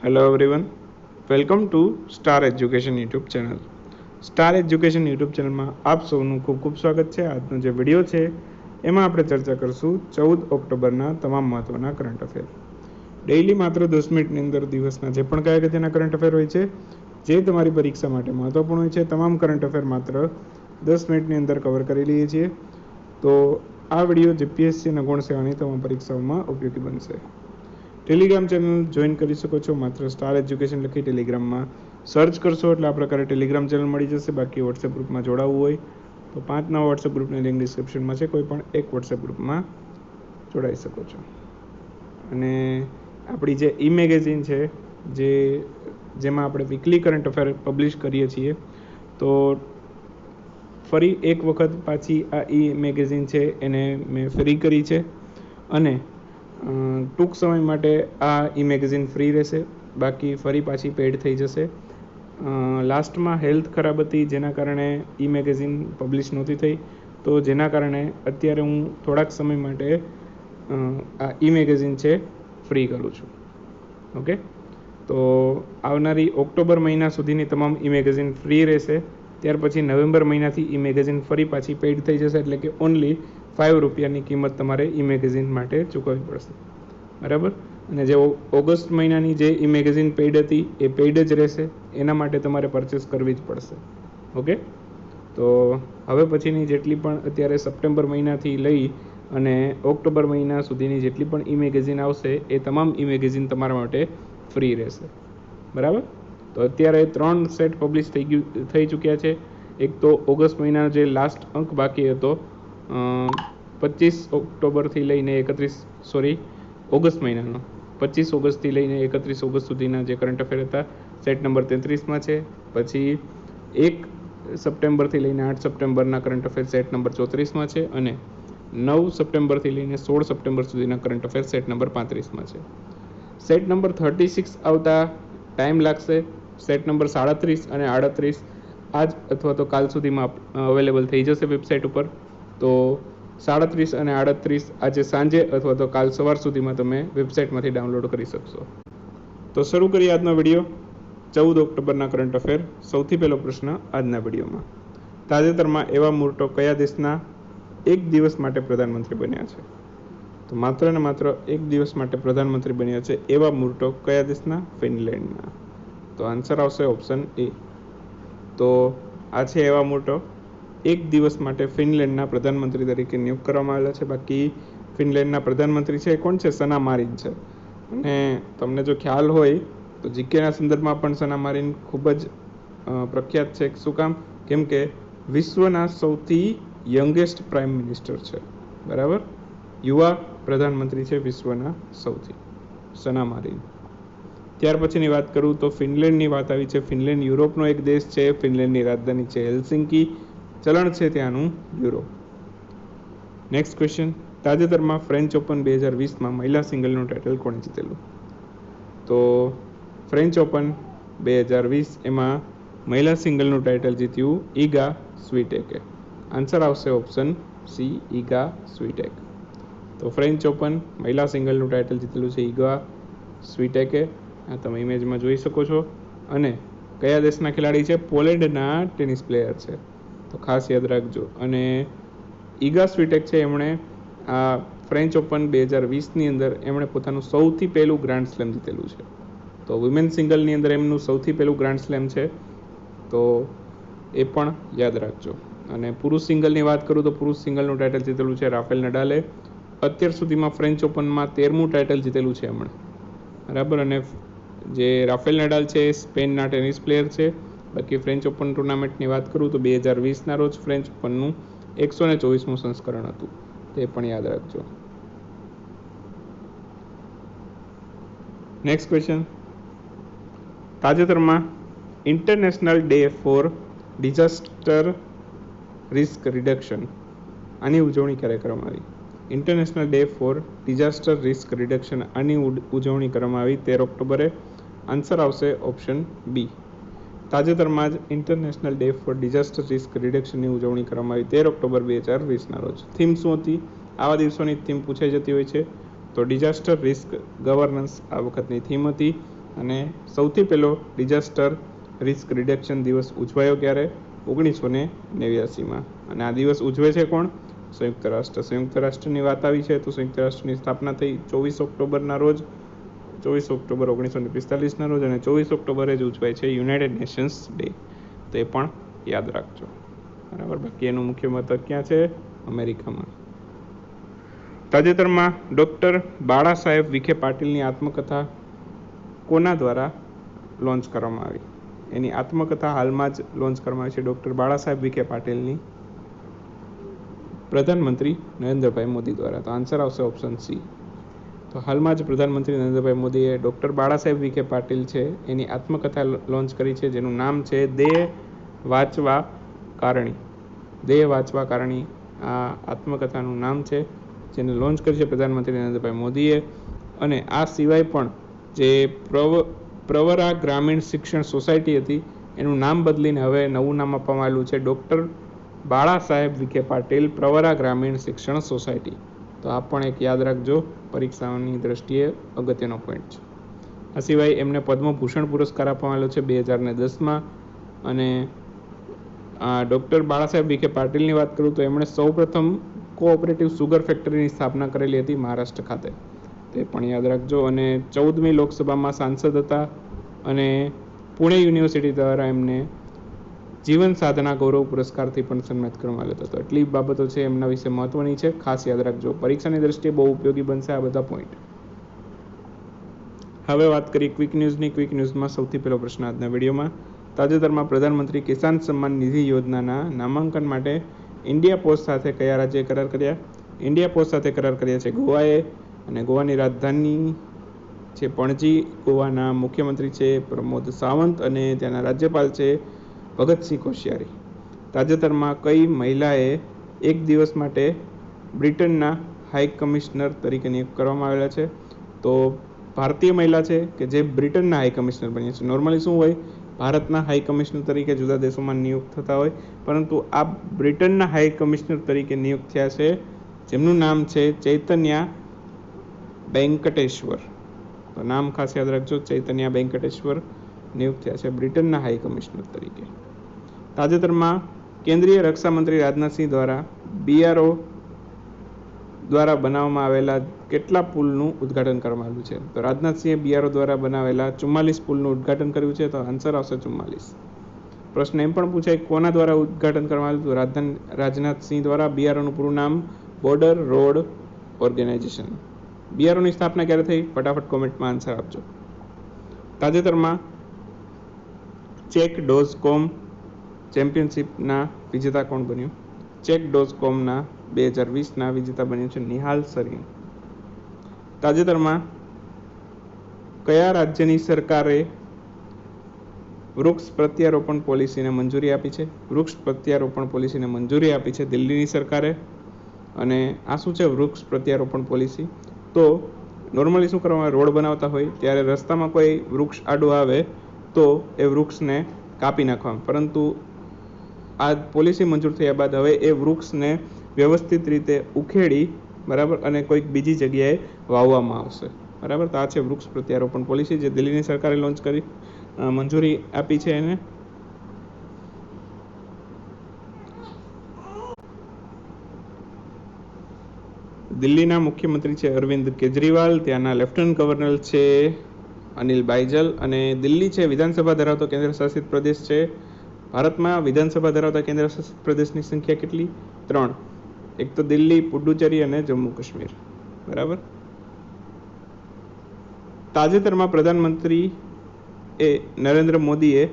Hello everyone, welcome to Star Education YouTube channel. Star Education YouTube channel में आप सौનું खूब खूब स्वागत है। આજનો જે વિડીયો છે એમાં આપણે ચર્ચા કરશું 14 ઓક્ટોબરના તમામ મહત્વના કરંટ અફેર। ડેઇલી માત્ર 10 મિનિટની અંદર દિવસના જે પણ કયા અગત્યના કરંટ અફેર હોય છે જે તમારી પરીક્ષા માટે મહત્વપૂર્ણ હોય છે તમામ કરંટ અફેર માત્ર 10 મિનિટની અંદર કવર કરી લઈએ છીએ। તો આ વિડીયો જીપીએસસી અને ગૌણ સેવાની તમામ પરીક્ષાઓમાં ઉપયોગી બનશે। ટેલિગ્રામ ચેનલ જોઈન કરી શકો છો। માત્ર સ્ટાર એજ્યુકેશન લખી ટેલિગ્રામમાં સર્ચ કરશો એટલે આ પ્રકારે ટેલિગ્રામ ચેનલ મળી જશે। બાકી વોટ્સએપ ગ્રુપમાં જોડાવવું હોય તો 5 નવા વોટ્સએપ ગ્રુપની લિંક ડિસ્ક્રિપ્શનમાં છે, કોઈ પણ એક વોટ્સએપ ગ્રુપમાં જોડાઈ શકો છો। અને આપણી જે ઈ મેગેઝિન છે જેમાં આપણે વીકલી કરંટ અફેર પબ્લિશ કરીએ છીએ, તો ફરી એક વખત પાછી આ ઈ મેગેઝિન છે એને મેં ફ્રી કરી છે અને ટૂંક સમય માટે આ ઈ મેગેઝિન ફ્રી રહેશે, બાકી ફરી પાછી પેડ થઈ જશે। લાસ્ટમાં હેલ્થ ખરાબ હતી જેના કારણે ઈ મેગેઝિન પબ્લિશ નહોતી થઈ, તો જેના કારણે અત્યારે હું થોડાક સમય માટે આ ઈ મેગેઝિન છે ફ્રી કરું છું। ઓકે, તો આવનારી ઓક્ટોબર મહિના સુધીની તમામ ઈ મેગેઝિન ફ્રી રહેશે। ત્યાર પછી નવેમ્બર મહિનાથી ઈ મેગેઝિન ફરી પાછી પેઇડ થઈ જશે, એટલે કે ઓનલી 5 રૂપિયાની કિંમત તમારે ઈ મેગેઝિન માટે ચૂકવવી પડશે, બરાબર। અને જે ઓગસ્ટ મહિનાની જે ઈ મેગેઝિન પેઇડ હતી એ પેઇડ જ રહેશે, એના માટે તમારે પરચેસ કરવી જ પડશે। ઓકે, તો હવે પછીની જેટલી પણ અત્યારે સપ્ટેમ્બર મહિનાથી લઈ અને ઓક્ટોબર મહિના સુધીની જેટલી પણ ઈ મેગેઝિન આવશે એ તમામ ઈ મેગેઝિન તમારા માટે ફ્રી રહેશે, બરાબર। તો અત્યારે 3 સેટ પબ્લિશ થઈ ચૂક્યા છે। એક તો ઓગસ્ટ મહિનાનો જે લાસ્ટ અંક બાકી હતો 25 ઓક્ટોબરથી લઈને ઓગસ્ટ મહિનાનો 25 ઓગસ્ટથી લઈને 31 ઓગસ્ટ સુધીના જે કરંટ અફેર હતા સેટ નંબર 33માં છે। પછી 1 સપ્ટેમ્બરથી લઈને 8 સપ્ટેમ્બરના કરંટ અફેર સેટ નંબર 34માં છે અને 9 સપ્ટેમ્બરથી લઈને 16 સપ્ટેમ્બર સુધીના કરંટ અફેર સેટ નંબર 35માં છે। સેટ નંબર 36 આવતા ટાઈમ લાગશે। સેટ નંબર 37 અને 38 આજ અથવા તો કાલ સુધીમાં અવેલેબલ થઈ જશે વેબસાઇટ ઉપર। તો 37 અને 38 આજે સાંજે અથવા તો કાલ સવાર સુધીમાં તમે વેબસાઇટમાંથી ડાઉનલોડ કરી શકશો। તો શરૂ કરીએ આજનો વિડીયો 14 ઓક્ટોબરના કરંટ અફેર। સૌથી પહેલો પ્રશ્ન આજના વિડીયોમાં, તાજેતરમાં એવા મૂર્ટો કયા દેશના એક દિવસ માટે પ્રધાનમંત્રી બન્યા છે? તો માત્ર ને માત્ર એક દિવસ માટે પ્રધાનમંત્રી બન્યા છે એવા મૂર્ટો કયા દેશના? ફિનલેન્ડના। તો આન્સર આવશે ઓપ્શન એ। તો આ છે એવા મૂર્ટો, એક દિવસ માટે ફિનલેન્ડના પ્રધાનમંત્રી તરીકે નિયુક્ત કરવામાં આવેલા છે। બાકી ફિનલેન્ડના પ્રધાનમંત્રી છે કોણ છે? સના મારિન છે। અને તમને જો ખ્યાલ હોય તો જીકેના સંદર્ભમાં પણ સના મારિન ખૂબ જ પ્રખ્યાત છે। શું કામ? કેમ કે વિશ્વના સૌથી યંગેસ્ટ પ્રાઇમ મિનિસ્ટર છે, બરાબર। યુવા પ્રધાનમંત્રી છે વિશ્વના સૌથી, સના મારિન। ત્યાર પછીની વાત કરું તો ફિનલેન્ડની વાત આવી છે। ફિનલેન્ડ યુરોપનો એક દેશ છે। ફિનલેન્ડની રાજધાની છે હેલ્સિંકી, ચલણ છે ત્યાંનું યુરો। નેક્સ્ટ ક્વેશ્ચન, તાજેતરમાં ફ્રેન્ચ ઓપન 2020માં મહિલા સિંગલનું ટાઇટલ કોણે જીતેલું? તો ફ્રેન્ચ ઓપન 2020 એમાં મહિલા સિંગલનું ટાઇટલ જીત્યું ઈગા સ્વીટેકે। આન્સર આવશે ઓપ્શન સી, ઈગા સ્વીટેક। તો ફ્રેન્ચ ઓપન મહિલા સિંગલનું ટાઇટલ જીતેલું છે ઈગા સ્વીટેકે, આ તમે ઇમેજમાં જોઈ શકો છો। અને કયા દેશના ખેલાડી છે? પોલેન્ડના ટેનિસ પ્લેયર છે, તો ખાસ યાદ રાખજો। અને ઈગા સ્વીટેક છે એમણે આ ફ્રેન્ચ ઓપન 2020ની અંદર એમણે પોતાનું સૌથી પહેલું ગ્રાન્ડ સ્લેમ જીતેલું છે। તો વુમેન સિંગલની અંદર એમનું સૌથી પહેલું ગ્રાન્ડ સ્લેમ છે, તો એ પણ યાદ રાખજો। અને પુરુષ સિંગલની વાત કરું તો પુરુષ સિંગલનું ટાઇટલ જીતેલું છે રાફેલ નડાલે। અત્યાર સુધીમાં ફ્રેન્ચ ઓપનમાં 13મું ટાઇટલ જીતેલું છે એમણે, બરાબર। અને જે રાફેલ નડાલ છે એ સ્પેનના ટેનિસ પ્લેયર છે। બાકી ફ્રેન્ચ ઓપન ટુર્નામેન્ટની વાત કરું તો 2020ના રોજ ફ્રેન્ચ ઓપનનું 124મું સંસ્કરણ હતું, તે પણ યાદ રાખજો। નેક્સ્ટ ક્વેશ્ચન, તાજેતરમાં international day for disaster risk reduction આની ઉજવણી ક્યારે કરવામાં આવી? International day for disaster risk reduction આની ઉજવણી કરવામાં આવી 13 ઓક્ટોબરે। આન્સર આવશે ઓપ્શન બી। તાજેતરમાં જ international day for disaster risk રિડક્શનની ઉજવણી કરવામાં આવી 13 ઓક્ટોબર 2020ના રોજ। થીમ શું હતી? આવા દિવસોની થીમ પૂછાઈ જતી હોય છે, તો ડિઝાસ્ટર રિસ્ક ગવર્નન્સ આ વખતની થીમ હતી। અને સૌથી પહેલો ડિઝાસ્ટર રિસ્ક રિડક્શન દિવસ ઉજવાયો ક્યારે? 1989માં. અને આ દિવસ ઉજવે છે કોણ? સંયુક્ત રાષ્ટ્ર. સંયુક્ત રાષ્ટ્રની વાત આવી છે તો સંયુક્ત રાષ્ટ્રની સ્થાપના થઈ 24 ઓક્ટોબરના રોજ, 24 ઓક્ટોબર 1945ના રોજ, અને 24 ઓક્ટોબરે જ ઉજવાય છે યુનાઇટેડ નેશન્સ ડે. તો એ પણ યાદ રાખજો, બરાબર. બાકી એનું મુખ્ય મથક ક્યાં છે? અમેરિકામાં. તાજેતરમાં ડૉક્ટર બાળા સાહેબ વિખે પાટીલની આત્મકથા કોના દ્વારા લોન્ચ કરવામાં આવી? એની આત્મકથા હાલમાં જ લોન્ચ કરવામાં આવી છે ડૉક્ટર બાળા સાહેબ વિખે પાટીલની, પ્રધાનમંત્રી નરેન્દ્રભાઈ મોદી દ્વારા. તો આન્સર આવશે ઓપ્શન સી. તો હાલમાં જ પ્રધાનમંત્રી નરેન્દ્રભાઈ મોદીએ ડૉક્ટર બાળા સાહેબ વિખે પાટીલ છે એની આત્મકથા લોન્ચ કરી છે, જેનું નામ છે દેહ વાંચવા કારણી. દેહ વાંચવા કારણી આ આત્મકથાનું નામ છે, જેને લોન્ચ કરી છે પ્રધાનમંત્રી નરેન્દ્રભાઈ મોદીએ. અને આ સિવાય પણ જે પ્રવરા ગ્રામીણ શિક્ષણ સોસાયટી હતી એનું નામ બદલીને હવે નવું નામ આપવામાં આવેલું છે ડૉક્ટર બાળા સાહેબ વિખે પાટીલ પ્રવરા ગ્રામીણ શિક્ષણ સોસાયટી. તો આ પણ એક યાદ રાખજો, પરીક્ષાઓની દ્રષ્ટિએ અગત્યનો પોઈન્ટ છે. આ સિવાય એમને પદ્મભૂષણ પુરસ્કાર આપવામાં આવેલો છે 2010માં. અને ડૉક્ટર બાળા સાહેબ વિખે પાટીલની વાત કરું તો એમણે સૌપ્રથમ કોઓપરેટિવ સુગર ફેક્ટરીની સ્થાપના કરેલી હતી મહારાષ્ટ્ર ખાતે. તે પણ યાદ રાખજો. અને 14મી લોકસભામાં સાંસદ હતા અને પુણે યુનિવર્સિટી દ્વારા એમને જીવન સાધના ગૌરવ પુરસ્કારથી પણ સન્માનિત કરવામાં આવ્યો હતો. તો એટલી બાબતો છે એમના વિશે મહત્વની છે, ખાસ યાદ રાખજો. પરીક્ષાની દ્રષ્ટિએ બહુ ઉપયોગી બનશે આ બધા પોઈન્ટ. હવે વાત કરીએ ક્વિક ન્યૂઝની. ક્વિક ન્યૂઝમાં સૌથી પહેલો પ્રશ્ન આજના વિડીયોમાં: તાજેતરમાં પ્રધાનમંત્રી કિસાન સન્માન નિધિ યોજનાના નામાંકન માટે ઇન્ડિયા પોસ્ટ સાથે કયા રાજ્યએ કરાર કર્યા? ઇન્ડિયા પોસ્ટ સાથે કરાર કર્યા છે ગોવાએ. અને ગોવાની રાજધાની છે પણજી. ગોવાના મુખ્યમંત્રી છે પ્રમોદ સાવંત અને ત્યાંના રાજ્યપાલ છે ભગતસિંહ કોશ્યારી. તાજેતરમાં કઈ મહિલાએ એક દિવસ માટે બ્રિટનના હાઈ કમિશનર તરીકે નિયુક્ત કરવામાં આવેલા છે? તો ભારતીય મહિલા છે કે જે બ્રિટનના હાઈ કમિશનર બન્યા છે. નોર્મલી શું હોય, ભારતના હાઈ કમિશનર તરીકે જુદા દેશોમાં નિયુક્ત થતા હોય, પરંતુ આ બ્રિટનના હાઈ કમિશનર તરીકે નિયુક્ત થયા છે, જેમનું નામ છે ચૈતન્યા વેંકટેશ્વર. તો નામ ખાસ યાદ રાખજો, ચૈતન્યા વેંકટેશ્વર નિયુક્ત થયા છે બ્રિટનના હાઈ કમિશનર તરીકે. તાજેતરમાં કેન્દ્રીય રક્ષા મંત્રી રાજનાથસિંહ દ્વારા BRO દ્વારા બનાવવામાં આવેલા કેટલા પુલનું ઉદ્ઘાટન કરવામાં આવ્યું છે? તો રાજનાથસિંહે BRO દ્વારા બનાવેલા 44 પુલનું ઉદ્ઘાટન કર્યું છે. તો આન્સર આવશે 44. પ્રશ્ન એમ પણ પૂછાય કોના દ્વારા ઉદ્ઘાટન કરવામાં આવ્યું? તો રાજનાથસિંહ દ્વારા. BROનું પૂરું નામ બોર્ડર રોડ ઓર્ગેનાઇઝેશન. BROની સ્થાપના ક્યારે થઈ? ફટાફટ કોમેન્ટમાં આન્સર આપજો. તાજેતરમાં ચેક.com ચેમ્પિયનશિપના વિજેતા કોણ બન્યું? ચેક.comના 2020ના વિજેતા બન્યું છે નિહાલ સરીન. તાજેતરમાં કયા રાજ્યની સરકારે વૃક્ષ પ્રત્યારોપણ પોલિસીને મંજૂરી આપી છે? વૃક્ષ પ્રત્યારોપણ પોલિસીને મંજૂરી આપી છે દિલ્હીની સરકારે. અને આ શું છે વૃક્ષ પ્રત્યારોપણ પોલિસી? તો નોર્મલી શું કરવામાં આવે, રોડ બનાવતા હોય ત્યારે રસ્તામાં કોઈ વૃક્ષ આડું આવે તો એ વૃક્ષને કાપી નાખવામાં, પરંતુ આ પોલિસી મંજૂર થયા બાદ હવે એ વૃક્ષને વ્યવસ્થિત રીતે ઉખેડી, બરાબર, અને કોઈક બીજી જગ્યાએ વાવવામાં આવશે, બરાબર. તો આ છે વૃક્ષ પ્રત્યારોપણ પોલિસી જે દિલ્હીની સરકારે લોન્ચ કરી, મંજૂરી આપી છે એને. દિલ્હીના મુખ્યમંત્રી છે અરવિંદ કેજરીવાલ. ત્યાંના લેફ્ટનન્ટ ગવર્નર છે અનિલ બાઇજલ. અને દિલ્હી છે વિધાનસભા ધરાવતો કેન્દ્ર શાસિત પ્રદેશ છે. ભારતમાં વિધાનસભા ધરાવતા કેન્દ્ર શાસિત પ્રદેશની સંખ્યા કેટલી? 3. એક તો દિલ્હી, પુડુચેરી અને જમ્મુ કાશ્મીર, બરાબર. તાજેતરમાં પ્રધાનમંત્રી નરેન્દ્ર મોદીએ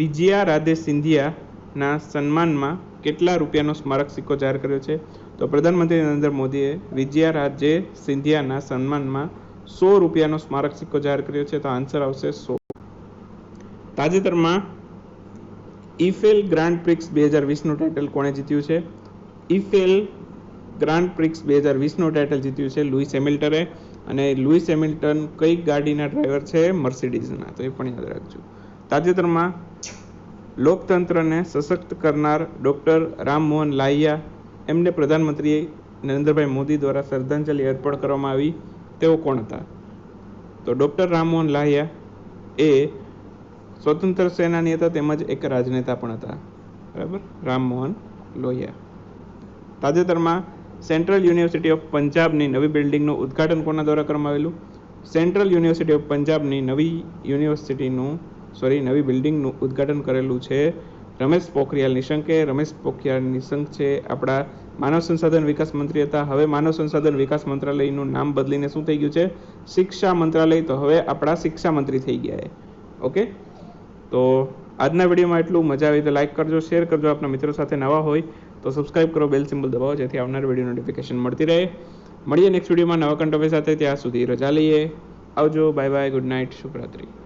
વિજયા રાધે સિંધિયાના સન્માનમાં કેટલા રૂપિયાનો સ્મારક સિક્કો જાહેર કર્યો છે? તો પ્રધાનમંત્રી નરેન્દ્ર મોદીએ વિજયા રાધે સિંધિયાના સન્માનમાં 100 રૂપિયાનો સ્મારક સિક્કો જાહેર કર્યો છે. તો આન્સર આવશે 100. તાજેતરમાં ઇફેલ ગ્રાન્ડ પ્રિક્સ 2020નું ટાઇટલ કોણે જીત્યું છે? ઇફેલ ગ્રાન્ડ પ્રિક્સ 2020નું ટાઇટલ જીત્યું છે લુઈસ હેમિલ્ટને. અને લુઈસ હેમિલ્ટન કઈ ગાડીના ડ્રાઈવર છે? મર્સિડીઝના. તો એ પણ યાદ રાખજો. તાજેતરમાં લોકતંત્રને સશક્ત કરનાર ડૉક્ટર રામમોહન લાહિયા, એમને પ્રધાનમંત્રી નરેન્દ્રભાઈ મોદી દ્વારા શ્રદ્ધાંજલિ અર્પણ કરવામાં આવી. તેઓ કોણ હતા? તો ડૉક્ટર રામમોહન લાહિયા એ સ્વતંત્ર સેનાની હતા તેમજ એક રાજનેતા પણ હતા. બરાબર, રામમોહન લોહિયા. તાજેતરમાં સેન્ટ્રલ યુનિવર્સિટી ઓફ પંજાબની નવી બિલ્ડિંગનું ઉદ્ઘાટન કોના દ્વારા કરવામાં આવેલું? સેન્ટ્રલ યુનિવર્સિટી ઓફ પંજાબની નવી બિલ્ડિંગનું ઉદ્ઘાટન કરેલું છે રમેશ પોખરિયાલ નિશંકે. રમેશ પોખરિયાલ નિશંક છે આપણા માનવ સંસાધન વિકાસ મંત્રી હતા. હવે માનવ સંસાધન વિકાસ મંત્રાલયનું નામ બદલીને શું થઈ ગયું છે? શિક્ષા મંત્રાલય. તો હવે આપણા શિક્ષા મંત્રી થઈ ગયા છે. ઓકે, તો આજના વિડીયોમાં એટલું. મજા આવી તો લાઈક કરજો, શેર કરજો. આપણા મિત્રો સાથે નવા હોય તો સબસ્ક્રાઇબ કરો, બેલ સિમ્બલ દબાવો, જેથી આવનાર વિડીયો નોટિફિકેશન મળતી રહે. મળીએ નેક્સ્ટ વિડીયોમાં નવા કન્ટેન્ટ સાથે. ત્યાં સુધી રજા લઈએ. આવજો, બાય બાય, ગુડ નાઇટ, શુભરાત્રી.